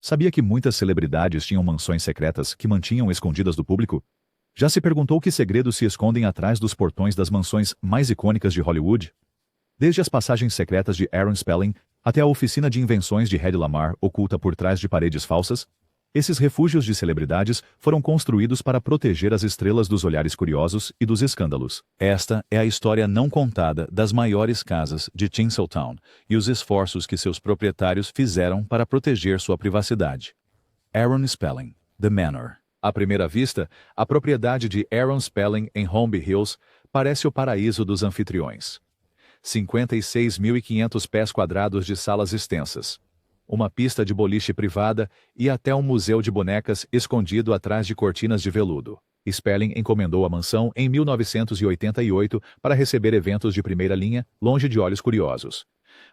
Sabia que muitas celebridades tinham mansões secretas que mantinham escondidas do público? Já se perguntou que segredos se escondem atrás dos portões das mansões mais icônicas de Hollywood? Desde as passagens secretas de Aaron Spelling até a oficina de invenções de Hedy Lamarr oculta por trás de paredes falsas, esses refúgios de celebridades foram construídos para proteger as estrelas dos olhares curiosos e dos escândalos. Esta é a história não contada das maiores casas de Tinseltown e os esforços que seus proprietários fizeram para proteger sua privacidade. Aaron Spelling, The Manor. À primeira vista, a propriedade de Aaron Spelling em Holmby Hills parece o paraíso dos anfitriões. 56.500 pés quadrados de salas extensas, uma pista de boliche privada e até um museu de bonecas escondido atrás de cortinas de veludo. Spelling encomendou a mansão em 1988 para receber eventos de primeira linha, longe de olhos curiosos.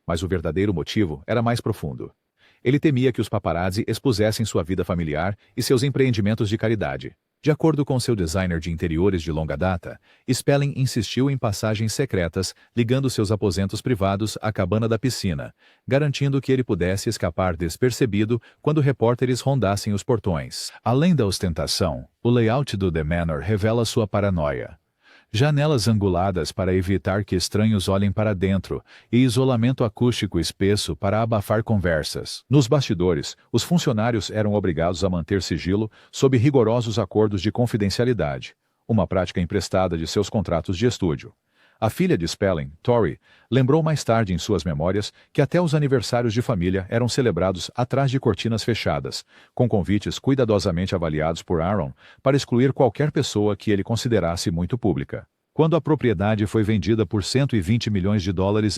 Mas o verdadeiro motivo era mais profundo. Ele temia que os paparazzi expusessem sua vida familiar e seus empreendimentos de caridade. De acordo com seu designer de interiores de longa data, Spelling insistiu em passagens secretas ligando seus aposentos privados à cabana da piscina, garantindo que ele pudesse escapar despercebido quando repórteres rondassem os portões. Além da ostentação, o layout do The Manor revela sua paranoia. Janelas anguladas para evitar que estranhos olhem para dentro e isolamento acústico espesso para abafar conversas. Nos bastidores, os funcionários eram obrigados a manter sigilo sob rigorosos acordos de confidencialidade, uma prática emprestada de seus contratos de estúdio. A filha de Spelling, Tori, lembrou mais tarde em suas memórias que até os aniversários de família eram celebrados atrás de cortinas fechadas, com convites cuidadosamente avaliados por Aaron para excluir qualquer pessoa que ele considerasse muito pública. Quando a propriedade foi vendida por $120 milhões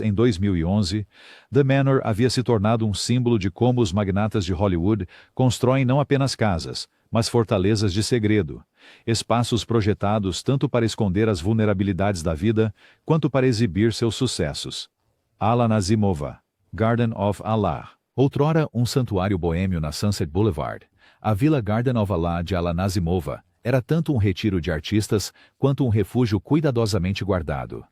em 2011, The Manor havia se tornado um símbolo de como os magnatas de Hollywood constroem não apenas casas, mas fortalezas de segredo, espaços projetados tanto para esconder as vulnerabilidades da vida, quanto para exibir seus sucessos. Ala Nazimova, Garden of Allah. Outrora um santuário boêmio na Sunset Boulevard, a Vila Garden of Allah de Ala Nazimova era tanto um retiro de artistas quanto um refúgio cuidadosamente guardado.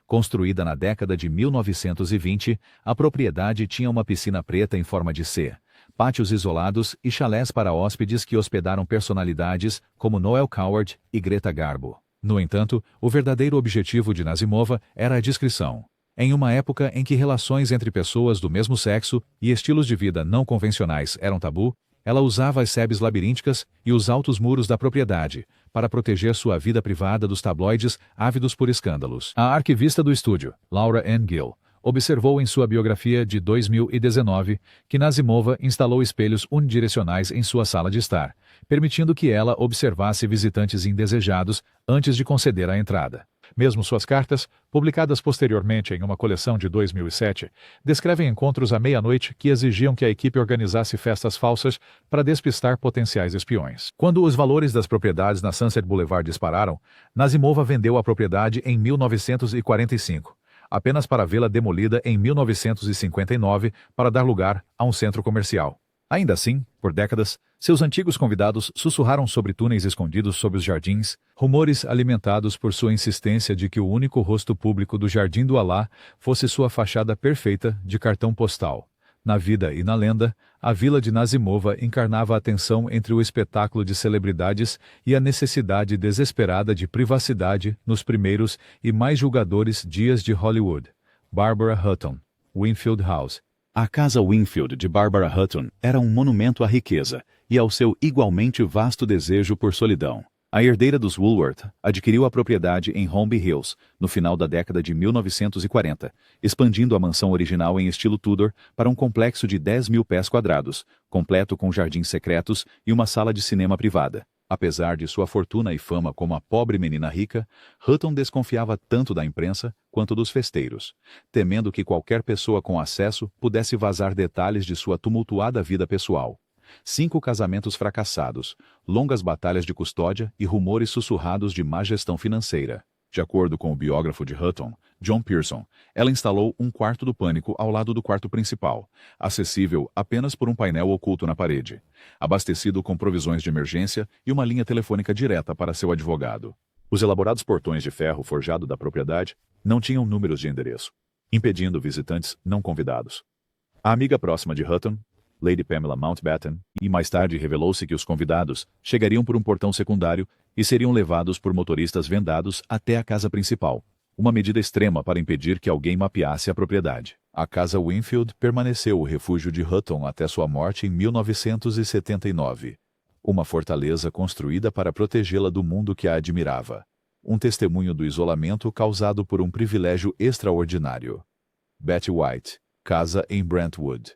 Construída na década de 1920, a propriedade tinha uma piscina preta em forma de C, pátios isolados e chalés para hóspedes que hospedaram personalidades como Noel Coward e Greta Garbo. No entanto, o verdadeiro objetivo de Nazimova era a discrição. Em uma época em que relações entre pessoas do mesmo sexo e estilos de vida não convencionais eram tabu, ela usava as sebes labirínticas e os altos muros da propriedade para proteger sua vida privada dos tabloides ávidos por escândalos. A arquivista do estúdio, Laura Ann Gill, observou em sua biografia de 2019 que Nazimova instalou espelhos unidirecionais em sua sala de estar, permitindo que ela observasse visitantes indesejados antes de conceder a entrada. Mesmo suas cartas, publicadas posteriormente em uma coleção de 2007, descrevem encontros à meia-noite que exigiam que a equipe organizasse festas falsas para despistar potenciais espiões. Quando os valores das propriedades na Sunset Boulevard dispararam, Nazimova vendeu a propriedade em 1945. Apenas para vê-la demolida em 1959 para dar lugar a um centro comercial. Ainda assim, por décadas, seus antigos convidados sussurraram sobre túneis escondidos sob os jardins, rumores alimentados por sua insistência de que o único rosto público do Jardim do Alá fosse sua fachada perfeita de cartão postal. Na vida e na lenda, a vila de Nazimova encarnava a tensão entre o espetáculo de celebridades e a necessidade desesperada de privacidade nos primeiros e mais julgadores dias de Hollywood. Barbara Hutton, Winfield House. A Casa Winfield de Barbara Hutton era um monumento à riqueza e ao seu igualmente vasto desejo por solidão. A herdeira dos Woolworth adquiriu a propriedade em Holmby Hills no final da década de 1940, expandindo a mansão original em estilo Tudor para um complexo de 10.000 pés quadrados, completo com jardins secretos e uma sala de cinema privada. Apesar de sua fortuna e fama como a pobre menina rica, Hutton desconfiava tanto da imprensa quanto dos festeiros, temendo que qualquer pessoa com acesso pudesse vazar detalhes de sua tumultuada vida pessoal. 5 casamentos fracassados, longas batalhas de custódia e rumores sussurrados de má gestão financeira. De acordo com o biógrafo de Hutton, John Pearson, ela instalou um quarto do pânico ao lado do quarto principal, acessível apenas por um painel oculto na parede, abastecido com provisões de emergência e uma linha telefônica direta para seu advogado. Os elaborados portões de ferro forjado da propriedade não tinham números de endereço, impedindo visitantes não convidados. A amiga próxima de Hutton, Lady Pamela Mountbatten, e mais tarde revelou-se que os convidados chegariam por um portão secundário e seriam levados por motoristas vendados até a casa principal, uma medida extrema para impedir que alguém mapeasse a propriedade. A casa Winfield permaneceu o refúgio de Hutton até sua morte em 1979, uma fortaleza construída para protegê-la do mundo que a admirava, um testemunho do isolamento causado por um privilégio extraordinário. Betty White, casa em Brentwood.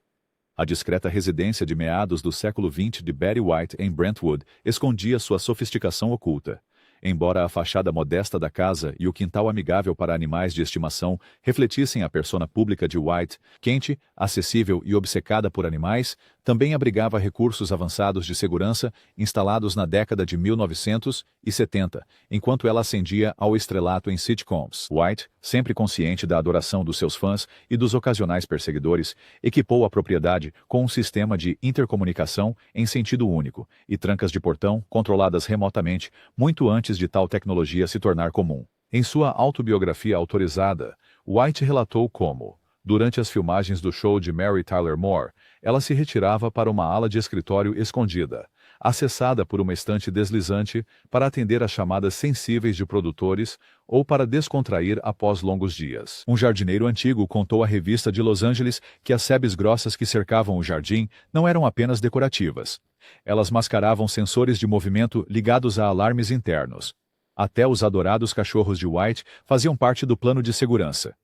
A discreta residência de meados do século XX de Betty White em Brentwood escondia sua sofisticação oculta. Embora a fachada modesta da casa e o quintal amigável para animais de estimação refletissem a persona pública de White, quente, acessível e obcecada por animais, também abrigava recursos avançados de segurança instalados na década de 1970, enquanto ela ascendia ao estrelato em sitcoms. White, sempre consciente da adoração dos seus fãs e dos ocasionais perseguidores, equipou a propriedade com um sistema de intercomunicação em sentido único e trancas de portão controladas remotamente, muito antes de tal tecnologia se tornar comum. Em sua autobiografia autorizada, White relatou como, durante as filmagens do show de Mary Tyler Moore, ela se retirava para uma ala de escritório escondida, acessada por uma estante deslizante para atender às chamadas sensíveis de produtores ou para descontrair após longos dias. Um jardineiro antigo contou à revista de Los Angeles que as sebes grossas que cercavam o jardim não eram apenas decorativas. Elas mascaravam sensores de movimento ligados a alarmes internos. Até os adorados cachorros de White faziam parte do plano de segurança.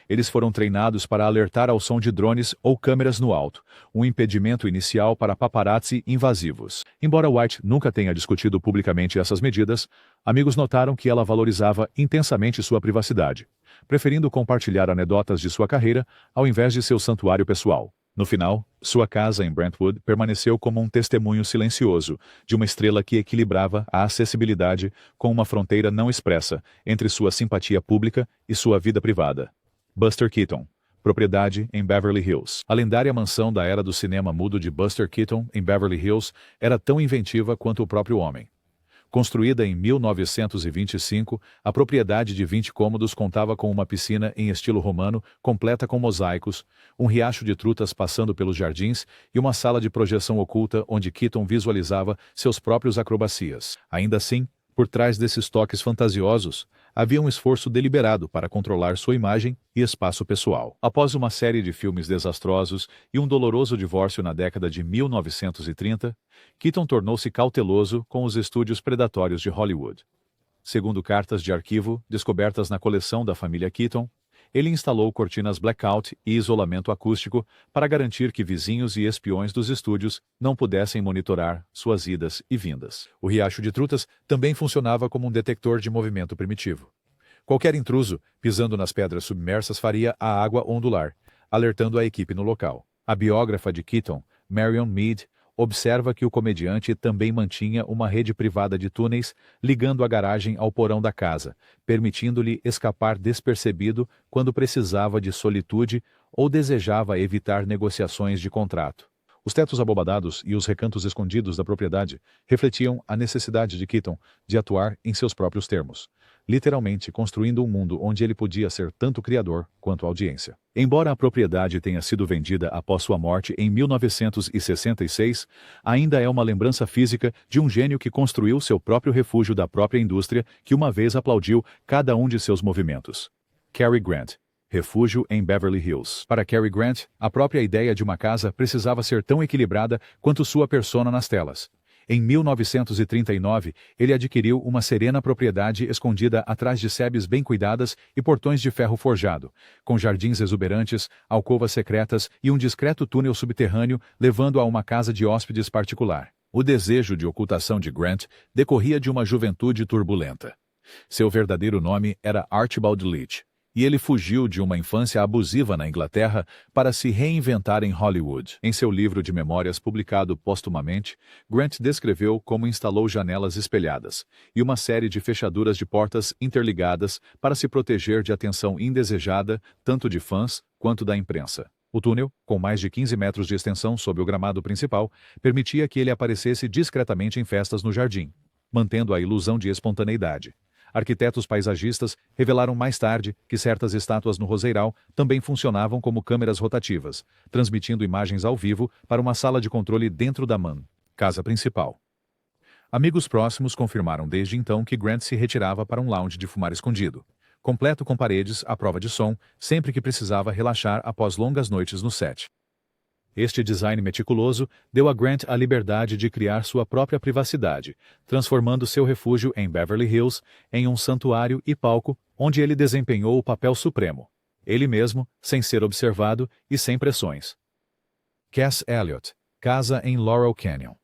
Eles foram treinados para alertar ao som de drones ou câmeras no alto, um impedimento inicial para paparazzi invasivos. Embora White nunca tenha discutido publicamente essas medidas, amigos notaram que ela valorizava intensamente sua privacidade, preferindo compartilhar anedotas de sua carreira ao invés de seu santuário pessoal. No final, sua casa em Brentwood permaneceu como um testemunho silencioso de uma estrela que equilibrava a acessibilidade com uma fronteira não expressa entre sua simpatia pública e sua vida privada. Buster Keaton, propriedade em Beverly Hills. A lendária mansão da era do cinema mudo de Buster Keaton em Beverly Hills era tão inventiva quanto o próprio homem. Construída em 1925, a propriedade de 20 cômodos contava com uma piscina em estilo romano, completa com mosaicos, um riacho de trutas passando pelos jardins e uma sala de projeção oculta onde Keaton visualizava seus próprios acrobacias. Ainda assim, por trás desses toques fantasiosos, havia um esforço deliberado para controlar sua imagem e espaço pessoal. Após uma série de filmes desastrosos e um doloroso divórcio na década de 1930, Keaton tornou-se cauteloso com os estúdios predatórios de Hollywood. Segundo cartas de arquivo descobertas na coleção da família Keaton, ele instalou cortinas blackout e isolamento acústico para garantir que vizinhos e espiões dos estúdios não pudessem monitorar suas idas e vindas. O riacho de trutas também funcionava como um detector de movimento primitivo. Qualquer intruso, pisando nas pedras submersas, faria a água ondular, alertando a equipe no local. A biógrafa de Keaton, Marion Mead, observa que o comediante também mantinha uma rede privada de túneis ligando a garagem ao porão da casa, permitindo-lhe escapar despercebido quando precisava de solitude ou desejava evitar negociações de contrato. Os tetos abobadados e os recantos escondidos da propriedade refletiam a necessidade de Keaton de atuar em seus próprios termos, literalmente construindo um mundo onde ele podia ser tanto criador quanto audiência. Embora a propriedade tenha sido vendida após sua morte em 1966, ainda é uma lembrança física de um gênio que construiu seu próprio refúgio da própria indústria que uma vez aplaudiu cada um de seus movimentos. Cary Grant. Refúgio em Beverly Hills. Para Cary Grant, a própria ideia de uma casa precisava ser tão equilibrada quanto sua persona nas telas. Em 1939, ele adquiriu uma serena propriedade escondida atrás de sebes bem cuidadas e portões de ferro forjado, com jardins exuberantes, alcovas secretas e um discreto túnel subterrâneo levando a uma casa de hóspedes particular. O desejo de ocultação de Grant decorria de uma juventude turbulenta. Seu verdadeiro nome era Archibald Leach, e ele fugiu de uma infância abusiva na Inglaterra para se reinventar em Hollywood. Em seu livro de memórias publicado póstumamente, Grant descreveu como instalou janelas espelhadas e uma série de fechaduras de portas interligadas para se proteger de atenção indesejada tanto de fãs quanto da imprensa. O túnel, com mais de 15 metros de extensão sob o gramado principal, permitia que ele aparecesse discretamente em festas no jardim, mantendo a ilusão de espontaneidade. Arquitetos paisagistas revelaram mais tarde que certas estátuas no roseiral também funcionavam como câmeras rotativas, transmitindo imagens ao vivo para uma sala de controle dentro da Mann, casa principal. Amigos próximos confirmaram desde então que Grant se retirava para um lounge de fumar escondido, completo com paredes à prova de som, sempre que precisava relaxar após longas noites no set. Este design meticuloso deu a Grant a liberdade de criar sua própria privacidade, transformando seu refúgio em Beverly Hills em um santuário e palco onde ele desempenhou o papel supremo, ele mesmo, sem ser observado e sem pressões. Cass Elliot, casa em Laurel Canyon.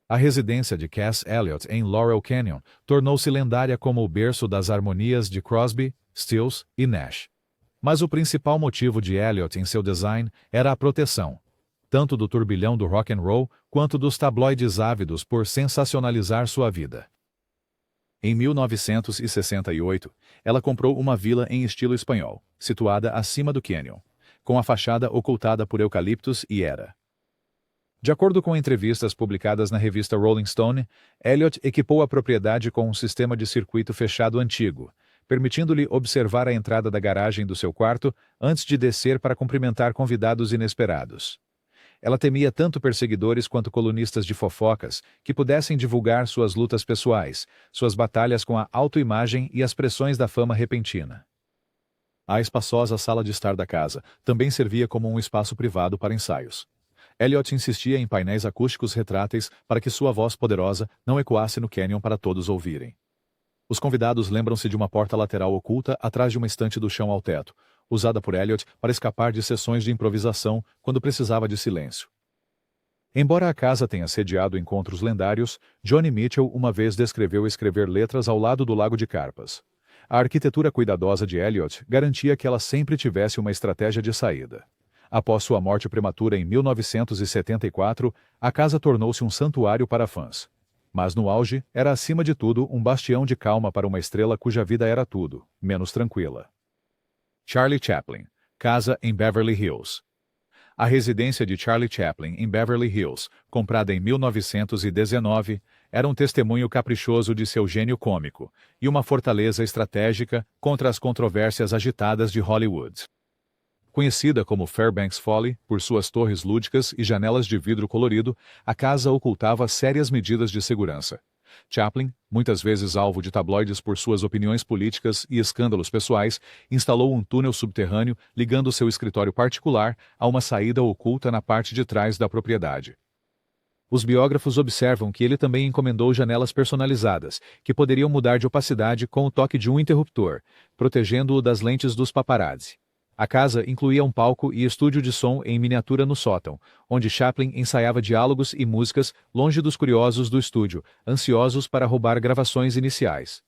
A residência de Cass Elliot em Laurel Canyon tornou-se lendária como o berço das harmonias de Crosby, Stills e Nash. Mas o principal motivo de Elliot em seu design era a proteção, tanto do turbilhão do rock and roll quanto dos tabloides ávidos por sensacionalizar sua vida. Em 1968, ela comprou uma vila em estilo espanhol, situada acima do canyon, com a fachada ocultada por eucaliptos e era. De acordo com entrevistas publicadas na revista Rolling Stone, Elliot equipou a propriedade com um sistema de circuito fechado antigo, permitindo-lhe observar a entrada da garagem do seu quarto antes de descer para cumprimentar convidados inesperados. Ela temia tanto perseguidores quanto colunistas de fofocas que pudessem divulgar suas lutas pessoais, suas batalhas com a autoimagem e as pressões da fama repentina. A espaçosa sala de estar da casa também servia como um espaço privado para ensaios. Elliot insistia em painéis acústicos retráteis para que sua voz poderosa não ecoasse no canyon para todos ouvirem. Os convidados lembram-se de uma porta lateral oculta atrás de uma estante do chão ao teto, usada por Elliot para escapar de sessões de improvisação quando precisava de silêncio. Embora a casa tenha sediado encontros lendários, Joni Mitchell uma vez descreveu escrever letras ao lado do Lago de Carpas. A arquitetura cuidadosa de Elliot garantia que ela sempre tivesse uma estratégia de saída. Após sua morte prematura em 1974, a casa tornou-se um santuário para fãs. Mas no auge, era acima de tudo um bastião de calma para uma estrela cuja vida era tudo, menos tranquila. Charlie Chaplin, casa em Beverly Hills. A residência de Charlie Chaplin em Beverly Hills, comprada em 1919, era um testemunho caprichoso de seu gênio cômico e uma fortaleza estratégica contra as controvérsias agitadas de Hollywood. Conhecida como Fairbanks Folly por suas torres lúdicas e janelas de vidro colorido, a casa ocultava sérias medidas de segurança. Chaplin, muitas vezes alvo de tabloides por suas opiniões políticas e escândalos pessoais, instalou um túnel subterrâneo ligando seu escritório particular a uma saída oculta na parte de trás da propriedade. Os biógrafos observam que ele também encomendou janelas personalizadas, que poderiam mudar de opacidade com o toque de um interruptor, protegendo-o das lentes dos paparazzi. A casa incluía um palco e estúdio de som em miniatura no sótão, onde Chaplin ensaiava diálogos e músicas longe dos curiosos do estúdio, ansiosos para roubar gravações iniciais.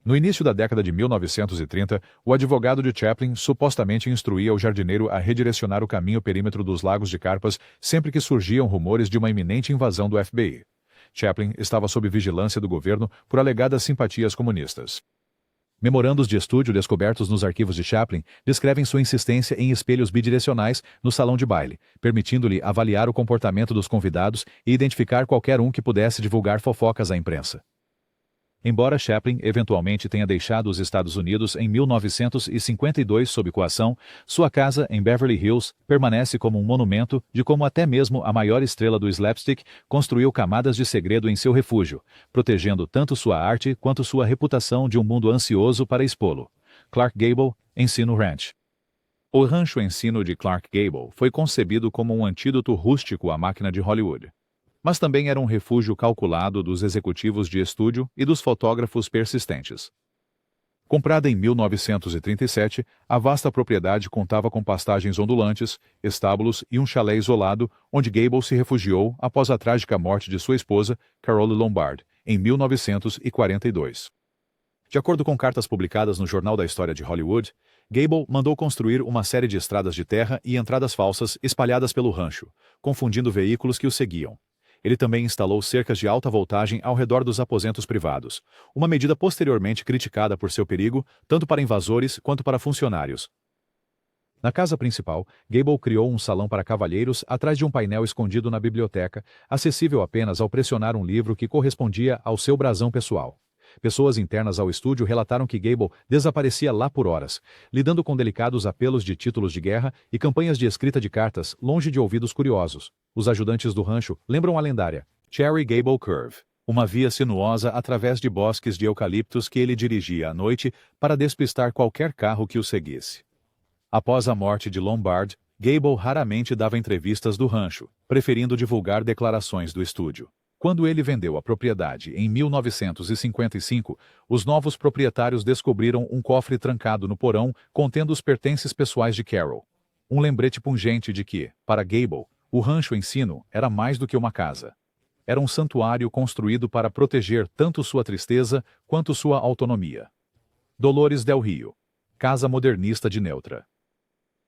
No início da década de 1930, o advogado de Chaplin supostamente instruía o jardineiro a redirecionar o caminho perímetro dos Lagos de Carpas sempre que surgiam rumores de uma iminente invasão do FBI. Chaplin estava sob vigilância do governo por alegadas simpatias comunistas. Memorandos de estúdio descobertos nos arquivos de Chaplin descrevem sua insistência em espelhos bidirecionais no salão de baile, permitindo-lhe avaliar o comportamento dos convidados e identificar qualquer um que pudesse divulgar fofocas à imprensa. Embora Chaplin eventualmente tenha deixado os Estados Unidos em 1952 sob coação, sua casa em Beverly Hills permanece como um monumento de como até mesmo a maior estrela do slapstick construiu camadas de segredo em seu refúgio, protegendo tanto sua arte quanto sua reputação de um mundo ansioso para expô-lo. Clark Gable, Encino Ranch. O rancho Encino de Clark Gable foi concebido como um antídoto rústico à máquina de Hollywood. Mas também era um refúgio calculado dos executivos de estúdio e dos fotógrafos persistentes. Comprada em 1937, a vasta propriedade contava com pastagens ondulantes, estábulos e um chalé isolado, onde Gable se refugiou após a trágica morte de sua esposa, Carole Lombard, em 1942. De acordo com cartas publicadas no Jornal da História de Hollywood, Gable mandou construir uma série de estradas de terra e entradas falsas espalhadas pelo rancho, confundindo veículos que o seguiam. Ele também instalou cercas de alta voltagem ao redor dos aposentos privados, uma medida posteriormente criticada por seu perigo, tanto para invasores quanto para funcionários. Na casa principal, Gable criou um salão para cavalheiros atrás de um painel escondido na biblioteca, acessível apenas ao pressionar um livro que correspondia ao seu brasão pessoal. Pessoas internas ao estúdio relataram que Gable desaparecia lá por horas, lidando com delicados apelos de títulos de guerra e campanhas de escrita de cartas, longe de ouvidos curiosos. Os ajudantes do rancho lembram a lendária Cherry Gable Curve, uma via sinuosa através de bosques de eucaliptos que ele dirigia à noite para despistar qualquer carro que o seguisse. Após a morte de Lombard, Gable raramente dava entrevistas do rancho, preferindo divulgar declarações do estúdio. Quando ele vendeu a propriedade em 1955, os novos proprietários descobriram um cofre trancado no porão contendo os pertences pessoais de Carol. Um lembrete pungente de que, para Gable, o rancho ensino era mais do que uma casa. Era um santuário construído para proteger tanto sua tristeza quanto sua autonomia. Dolores del Rio, casa modernista de Neutra.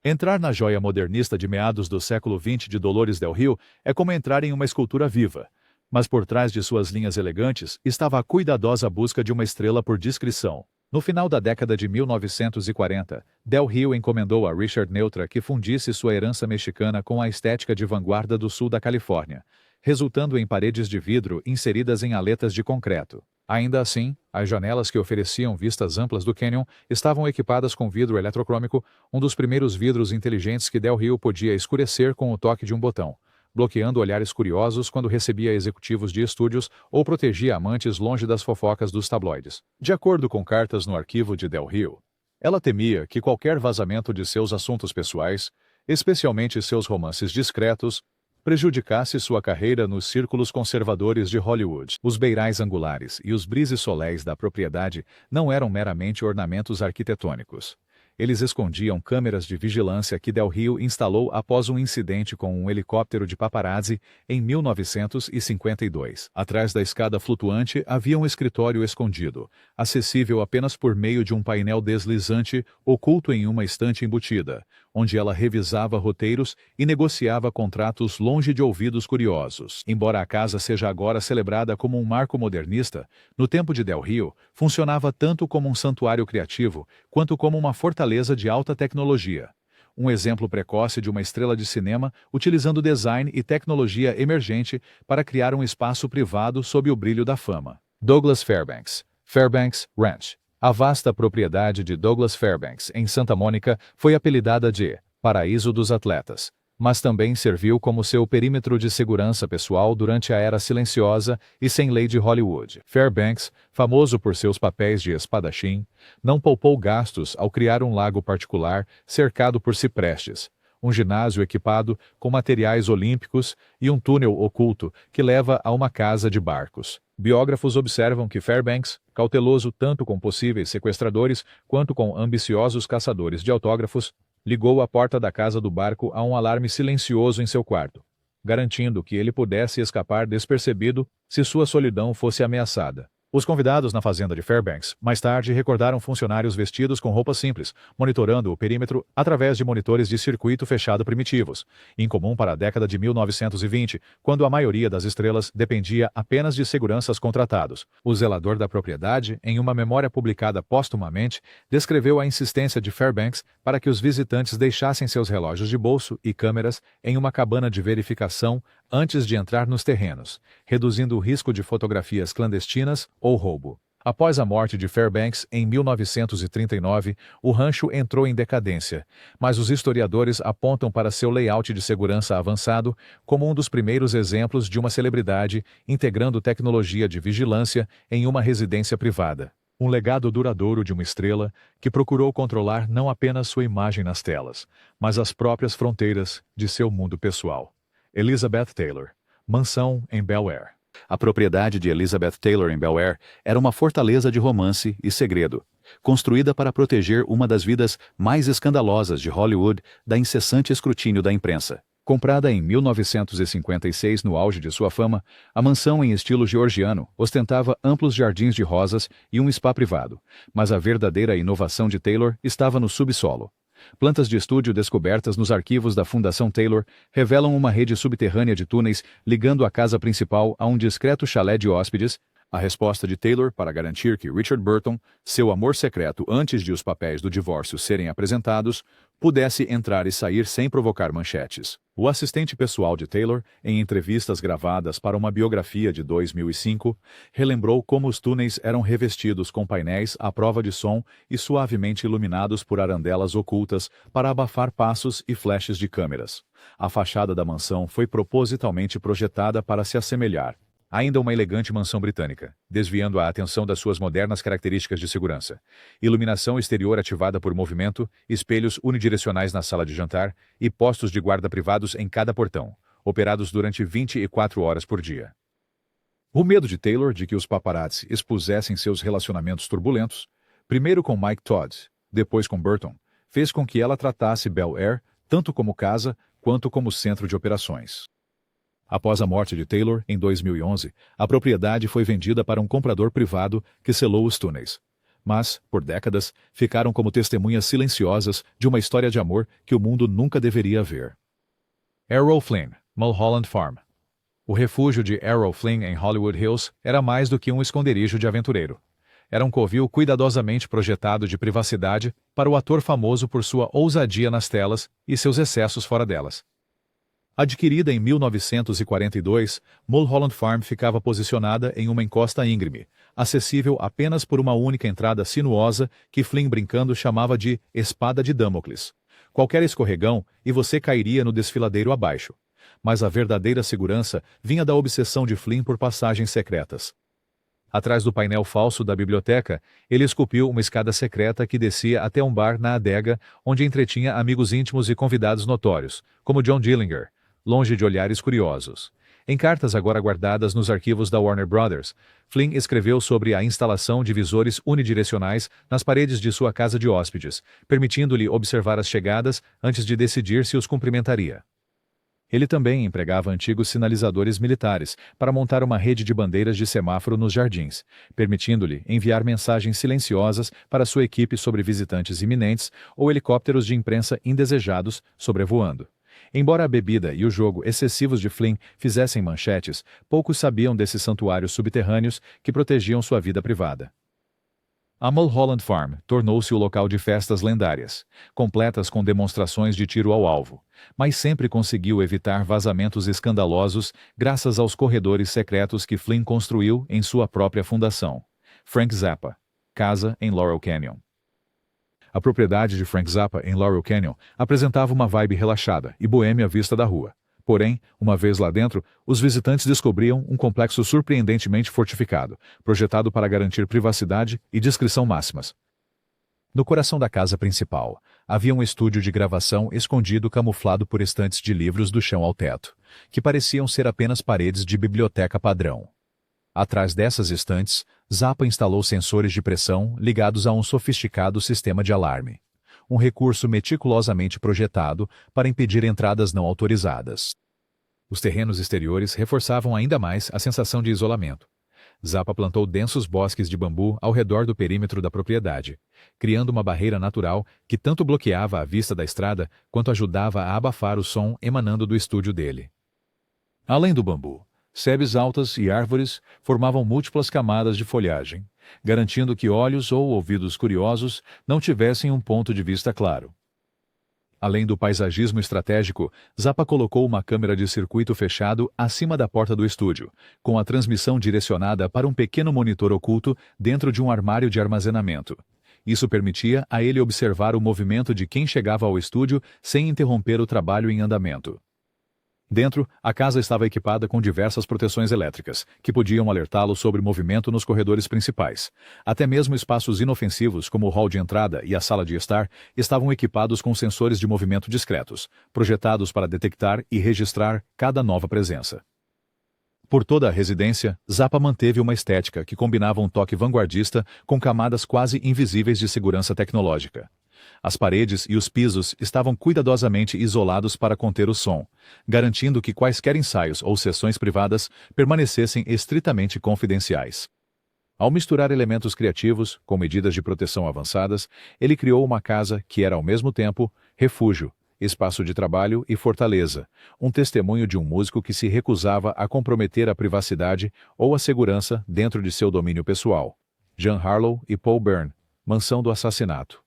Entrar na joia modernista de meados do século XX de Dolores del Rio é como entrar em uma escultura viva, mas por trás de suas linhas elegantes estava a cuidadosa busca de uma estrela por discrição. No final da década de 1940, Del Rio encomendou a Richard Neutra que fundisse sua herança mexicana com a estética de vanguarda do sul da Califórnia, resultando em paredes de vidro inseridas em aletas de concreto. Ainda assim, as janelas que ofereciam vistas amplas do cânion estavam equipadas com vidro eletrocrômico, um dos primeiros vidros inteligentes que Del Rio podia escurecer com o toque de um botão, bloqueando olhares curiosos quando recebia executivos de estúdios ou protegia amantes longe das fofocas dos tabloides. De acordo com cartas no arquivo de Del Rio, ela temia que qualquer vazamento de seus assuntos pessoais, especialmente seus romances discretos, prejudicasse sua carreira nos círculos conservadores de Hollywood. Os beirais angulares e os brise-soleis da propriedade não eram meramente ornamentos arquitetônicos. Eles escondiam câmeras de vigilância que Del Rio instalou após um incidente com um helicóptero de paparazzi em 1952. Atrás da escada flutuante havia um escritório escondido, acessível apenas por meio de um painel deslizante oculto em uma estante embutida, onde ela revisava roteiros e negociava contratos longe de ouvidos curiosos. Embora a casa seja agora celebrada como um marco modernista, no tempo de Del Rio, funcionava tanto como um santuário criativo, quanto como uma fortaleza de alta tecnologia. Um exemplo precoce de uma estrela de cinema utilizando design e tecnologia emergente para criar um espaço privado sob o brilho da fama. Douglas Fairbanks, Fairbanks Ranch. A vasta propriedade de Douglas Fairbanks, em Santa Mônica, foi apelidada de Paraíso dos Atletas, mas também serviu como seu perímetro de segurança pessoal durante a era silenciosa e sem lei de Hollywood. Fairbanks, famoso por seus papéis de espadachim, não poupou gastos ao criar um lago particular cercado por ciprestes, um ginásio equipado com materiais olímpicos e um túnel oculto que leva a uma casa de barcos. Biógrafos observam que Fairbanks, cauteloso tanto com possíveis sequestradores quanto com ambiciosos caçadores de autógrafos, ligou a porta da casa do barco a um alarme silencioso em seu quarto, garantindo que ele pudesse escapar despercebido se sua solidão fosse ameaçada. Os convidados na fazenda de Fairbanks, mais tarde, recordaram funcionários vestidos com roupas simples, monitorando o perímetro através de monitores de circuito fechado primitivos, incomum para a década de 1920, quando a maioria das estrelas dependia apenas de seguranças contratados. O zelador da propriedade, em uma memória publicada póstumamente, descreveu a insistência de Fairbanks para que os visitantes deixassem seus relógios de bolso e câmeras em uma cabana de verificação antes de entrar nos terrenos, reduzindo o risco de fotografias clandestinas ou roubo. Após a morte de Fairbanks, em 1939, o rancho entrou em decadência, mas os historiadores apontam para seu layout de segurança avançado como um dos primeiros exemplos de uma celebridade integrando tecnologia de vigilância em uma residência privada. Um legado duradouro de uma estrela que procurou controlar não apenas sua imagem nas telas, mas as próprias fronteiras de seu mundo pessoal. Elizabeth Taylor, mansão em Bel Air. A propriedade de Elizabeth Taylor em Bel Air era uma fortaleza de romance e segredo, construída para proteger uma das vidas mais escandalosas de Hollywood da incessante escrutínio da imprensa. Comprada em 1956 no auge de sua fama, a mansão em estilo georgiano ostentava amplos jardins de rosas e um spa privado, mas a verdadeira inovação de Taylor estava no subsolo. Plantas de estúdio descobertas nos arquivos da Fundação Taylor revelam uma rede subterrânea de túneis ligando a casa principal a um discreto chalé de hóspedes, A resposta de Taylor para garantir que Richard Burton, seu amor secreto antes de os papéis do divórcio serem apresentados, pudesse entrar e sair sem provocar manchetes. O assistente pessoal de Taylor, em entrevistas gravadas para uma biografia de 2005, relembrou como os túneis eram revestidos com painéis à prova de som e suavemente iluminados por arandelas ocultas para abafar passos e flashes de câmeras. A fachada da mansão foi propositalmente projetada para se assemelhar. Ainda uma elegante mansão britânica, desviando a atenção das suas modernas características de segurança. Iluminação exterior ativada por movimento, espelhos unidirecionais na sala de jantar e postos de guarda privados em cada portão, operados durante 24 horas por dia. O medo de Taylor de que os paparazzi expusessem seus relacionamentos turbulentos, primeiro com Mike Todd, depois com Burton, fez com que ela tratasse Bel Air tanto como casa quanto como centro de operações. Após a morte de Taylor, em 2011, a propriedade foi vendida para um comprador privado que selou os túneis. Mas, por décadas, ficaram como testemunhas silenciosas de uma história de amor que o mundo nunca deveria ver. Errol Flynn, Mulholland Farm. O refúgio de Errol Flynn em Hollywood Hills era mais do que um esconderijo de aventureiro. Era um covil cuidadosamente projetado de privacidade para o ator famoso por sua ousadia nas telas e seus excessos fora delas. Adquirida em 1942, Mulholland Farm ficava posicionada em uma encosta íngreme, acessível apenas por uma única entrada sinuosa que Flynn brincando chamava de Espada de Damocles. Qualquer escorregão e você cairia no desfiladeiro abaixo. Mas a verdadeira segurança vinha da obsessão de Flynn por passagens secretas. Atrás do painel falso da biblioteca, ele esculpiu uma escada secreta que descia até um bar na adega, onde entretinha amigos íntimos e convidados notórios, como John Dillinger, longe de olhares curiosos. Em cartas agora guardadas nos arquivos da Warner Brothers, Flynn escreveu sobre a instalação de visores unidirecionais nas paredes de sua casa de hóspedes, permitindo-lhe observar as chegadas antes de decidir se os cumprimentaria. Ele também empregava antigos sinalizadores militares para montar uma rede de bandeiras de semáforo nos jardins, permitindo-lhe enviar mensagens silenciosas para sua equipe sobre visitantes iminentes ou helicópteros de imprensa indesejados sobrevoando. Embora a bebida e o jogo excessivos de Flynn fizessem manchetes, poucos sabiam desses santuários subterrâneos que protegiam sua vida privada. A Mulholland Farm tornou-se o local de festas lendárias, completas com demonstrações de tiro ao alvo, mas sempre conseguiu evitar vazamentos escandalosos graças aos corredores secretos que Flynn construiu em sua própria fundação, Frank Zappa, casa em Laurel Canyon. A propriedade de Frank Zappa, em Laurel Canyon, apresentava uma vibe relaxada e boêmia à vista da rua. Porém, uma vez lá dentro, os visitantes descobriam um complexo surpreendentemente fortificado, projetado para garantir privacidade e discrição máximas. No coração da casa principal, havia um estúdio de gravação escondido camuflado por estantes de livros do chão ao teto, que pareciam ser apenas paredes de biblioteca padrão. Atrás dessas estantes, Zappa instalou sensores de pressão ligados a um sofisticado sistema de alarme. Um recurso meticulosamente projetado para impedir entradas não autorizadas. Os terrenos exteriores reforçavam ainda mais a sensação de isolamento. Zappa plantou densos bosques de bambu ao redor do perímetro da propriedade, criando uma barreira natural que tanto bloqueava a vista da estrada quanto ajudava a abafar o som emanando do estúdio dele. Além do bambu, sebes altas e árvores formavam múltiplas camadas de folhagem, garantindo que olhos ou ouvidos curiosos não tivessem um ponto de vista claro. Além do paisagismo estratégico, Zappa colocou uma câmera de circuito fechado acima da porta do estúdio, com a transmissão direcionada para um pequeno monitor oculto dentro de um armário de armazenamento. Isso permitia a ele observar o movimento de quem chegava ao estúdio sem interromper o trabalho em andamento. Dentro, a casa estava equipada com diversas proteções elétricas, que podiam alertá-lo sobre movimento nos corredores principais. Até mesmo espaços inofensivos, como o hall de entrada e a sala de estar, estavam equipados com sensores de movimento discretos, projetados para detectar e registrar cada nova presença. Por toda a residência, Zappa manteve uma estética que combinava um toque vanguardista com camadas quase invisíveis de segurança tecnológica. As paredes e os pisos estavam cuidadosamente isolados para conter o som, garantindo que quaisquer ensaios ou sessões privadas permanecessem estritamente confidenciais. Ao misturar elementos criativos com medidas de proteção avançadas, ele criou uma casa que era ao mesmo tempo refúgio espaço de trabalho e fortaleza, um testemunho de um músico que se recusava a comprometer a privacidade ou a segurança dentro de seu domínio pessoal. Jean Harlow e Paul Byrne, mansão do assassinato.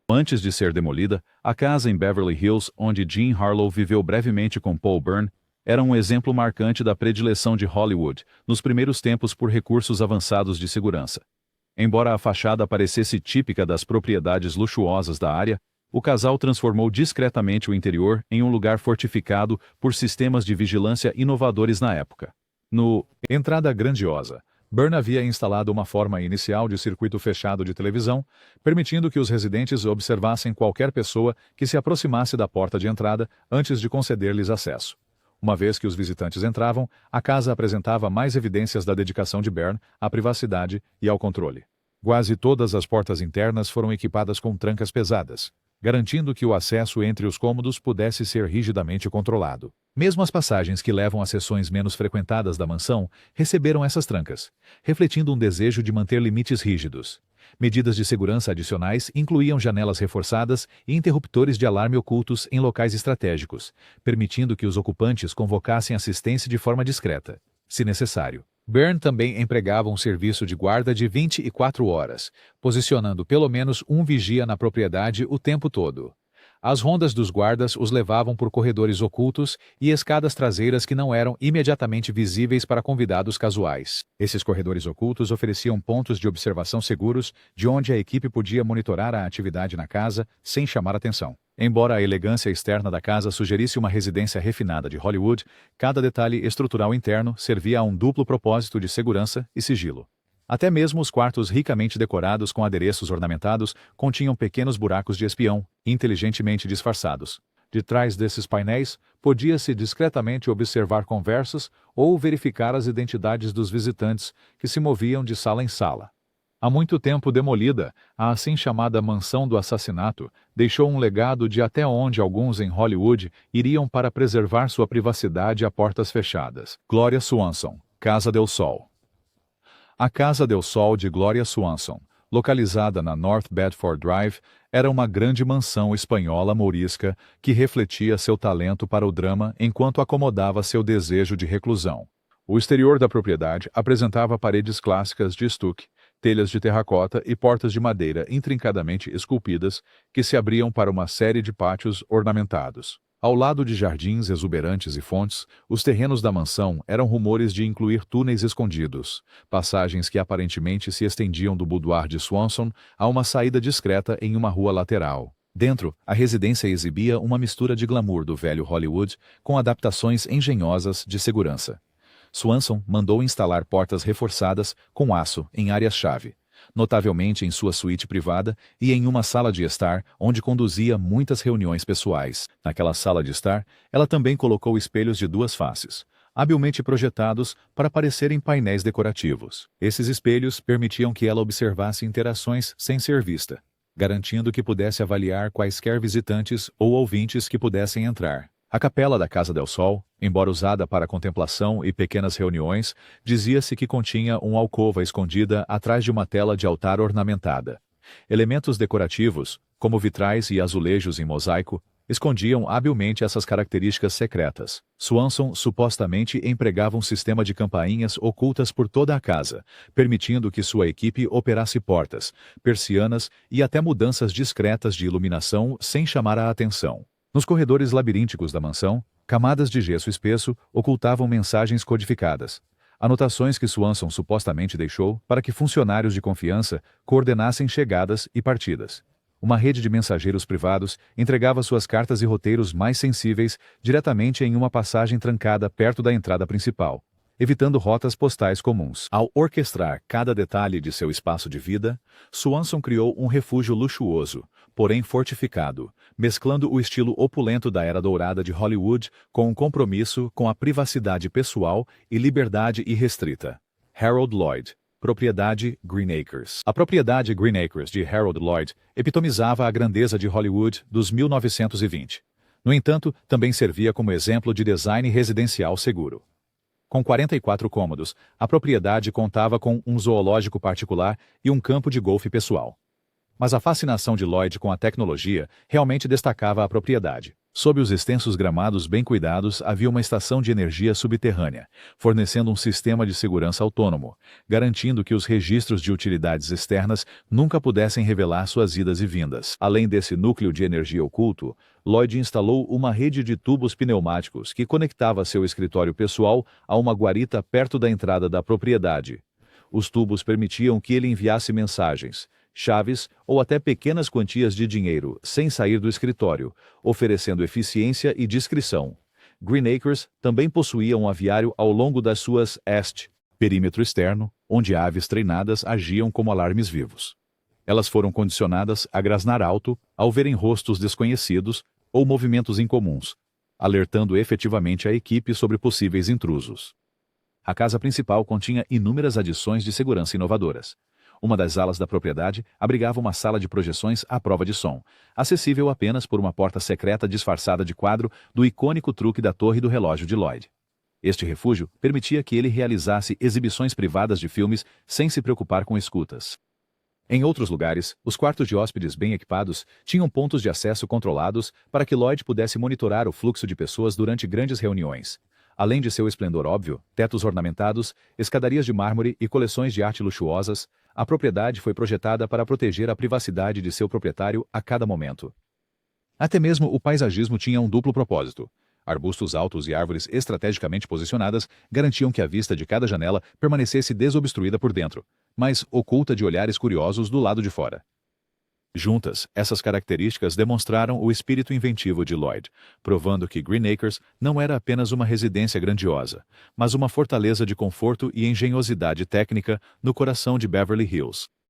Antes de ser demolida, a casa em Beverly Hills, onde Jean Harlow viveu brevemente com Paul Byrne, era um exemplo marcante da predileção de Hollywood, nos primeiros tempos por recursos avançados de segurança. Embora a fachada parecesse típica das propriedades luxuosas da área, o casal transformou discretamente o interior em um lugar fortificado por sistemas de vigilância inovadores na época. No Entrada Grandiosa, Byrne havia instalado uma forma inicial de circuito fechado de televisão, permitindo que os residentes observassem qualquer pessoa que se aproximasse da porta de entrada antes de conceder-lhes acesso. Uma vez que os visitantes entravam, a casa apresentava mais evidências da dedicação de Byrne à privacidade e ao controle. Quase todas as portas internas foram equipadas com trancas pesadas, garantindo que o acesso entre os cômodos pudesse ser rigidamente controlado. Mesmo as passagens que levam a seções menos frequentadas da mansão receberam essas trancas, refletindo um desejo de manter limites rígidos. Medidas de segurança adicionais incluíam janelas reforçadas e interruptores de alarme ocultos em locais estratégicos, permitindo que os ocupantes convocassem assistência de forma discreta, se necessário. Byrne também empregava um serviço de guarda de 24 horas, posicionando pelo menos um vigia na propriedade o tempo todo. As rondas dos guardas os levavam por corredores ocultos e escadas traseiras que não eram imediatamente visíveis para convidados casuais. Esses corredores ocultos ofereciam pontos de observação seguros de onde a equipe podia monitorar a atividade na casa sem chamar atenção. Embora a elegância externa da casa sugerisse uma residência refinada de Hollywood, cada detalhe estrutural interno servia a um duplo propósito de segurança e sigilo. Até mesmo os quartos ricamente decorados com adereços ornamentados continham pequenos buracos de espião, inteligentemente disfarçados. De trás desses painéis, podia-se discretamente observar conversas ou verificar as identidades dos visitantes que se moviam de sala em sala. Há muito tempo demolida, a assim chamada Mansão do Assassinato deixou um legado de até onde alguns em Hollywood iriam para preservar sua privacidade a portas fechadas. Gloria Swanson, Casa del Sol. A Casa del Sol de Gloria Swanson, localizada na North Bedford Drive, era uma grande mansão espanhola mourisca que refletia seu talento para o drama enquanto acomodava seu desejo de reclusão. O exterior da propriedade apresentava paredes clássicas de estuque, telhas de terracota e portas de madeira intrincadamente esculpidas que se abriam para uma série de pátios ornamentados. Ao lado de jardins exuberantes e fontes, os terrenos da mansão eram rumores de incluir túneis escondidos, passagens que aparentemente se estendiam do boudoir de Swanson a uma saída discreta em uma rua lateral. Dentro, a residência exibia uma mistura de glamour do velho Hollywood com adaptações engenhosas de segurança. Swanson mandou instalar portas reforçadas com aço em áreas-chave, notavelmente em sua suíte privada e em uma sala de estar onde conduzia muitas reuniões pessoais. Naquela sala de estar, ela também colocou espelhos de duas faces, habilmente projetados para parecerem painéis decorativos. Esses espelhos permitiam que ela observasse interações sem ser vista, garantindo que pudesse avaliar quaisquer visitantes ou ouvintes que pudessem entrar. A capela da Casa del Sol, embora usada para contemplação e pequenas reuniões, dizia-se que continha uma alcova escondida atrás de uma tela de altar ornamentada. Elementos decorativos, como vitrais e azulejos em mosaico, escondiam habilmente essas características secretas. Swanson supostamente empregava um sistema de campainhas ocultas por toda a casa, permitindo que sua equipe operasse portas, persianas e até mudanças discretas de iluminação sem chamar a atenção. Nos corredores labirínticos da mansão, camadas de gesso espesso ocultavam mensagens codificadas, anotações que Swanson supostamente deixou para que funcionários de confiança coordenassem chegadas e partidas. Uma rede de mensageiros privados entregava suas cartas e roteiros mais sensíveis diretamente em uma passagem trancada perto da entrada principal, evitando rotas postais comuns. Ao orquestrar cada detalhe de seu espaço de vida, Swanson criou um refúgio luxuoso, porém fortificado, mesclando o estilo opulento da era dourada de Hollywood com um compromisso com a privacidade pessoal e liberdade irrestrita. Harold Lloyd, propriedade Green Acres. A propriedade Green Acres de Harold Lloyd epitomizava a grandeza de Hollywood dos 1920. No entanto, também servia como exemplo de design residencial seguro. Com 44 cômodos, a propriedade contava com um zoológico particular e um campo de golfe pessoal. Mas a fascinação de Lloyd com a tecnologia realmente destacava a propriedade. Sob os extensos gramados bem cuidados havia uma estação de energia subterrânea, fornecendo um sistema de segurança autônomo, garantindo que os registros de utilidades externas nunca pudessem revelar suas idas e vindas. Além desse núcleo de energia oculto, Lloyd instalou uma rede de tubos pneumáticos que conectava seu escritório pessoal a uma guarita perto da entrada da propriedade. Os tubos permitiam que ele enviasse mensagens, chaves ou até pequenas quantias de dinheiro sem sair do escritório, oferecendo eficiência e discrição. Green Acres também possuía um aviário ao longo das suas perímetro externo, onde aves treinadas agiam como alarmes vivos. Elas foram condicionadas a grasnar alto ao verem rostos desconhecidos ou movimentos incomuns, alertando efetivamente a equipe sobre possíveis intrusos. A casa principal continha inúmeras adições de segurança inovadoras. Uma das alas da propriedade abrigava uma sala de projeções à prova de som, acessível apenas por uma porta secreta disfarçada de quadro do icônico truque da torre do relógio de Lloyd. Este refúgio permitia que ele realizasse exibições privadas de filmes sem se preocupar com escutas. Em outros lugares, os quartos de hóspedes bem equipados tinham pontos de acesso controlados para que Lloyd pudesse monitorar o fluxo de pessoas durante grandes reuniões. Além de seu esplendor óbvio, tetos ornamentados, escadarias de mármore e coleções de arte luxuosas, a propriedade foi projetada para proteger a privacidade de seu proprietário a cada momento. Até mesmo o paisagismo tinha um duplo propósito. Arbustos altos e árvores estrategicamente posicionadas garantiam que a vista de cada janela permanecesse desobstruída por dentro, mas oculta de olhares curiosos do lado de fora. Juntas, essas características demonstraram o espírito inventivo de Lloyd, provando que Green Acres não era apenas uma residência grandiosa, mas uma fortaleza de conforto e engenhosidade técnica no coração de Beverly Hills.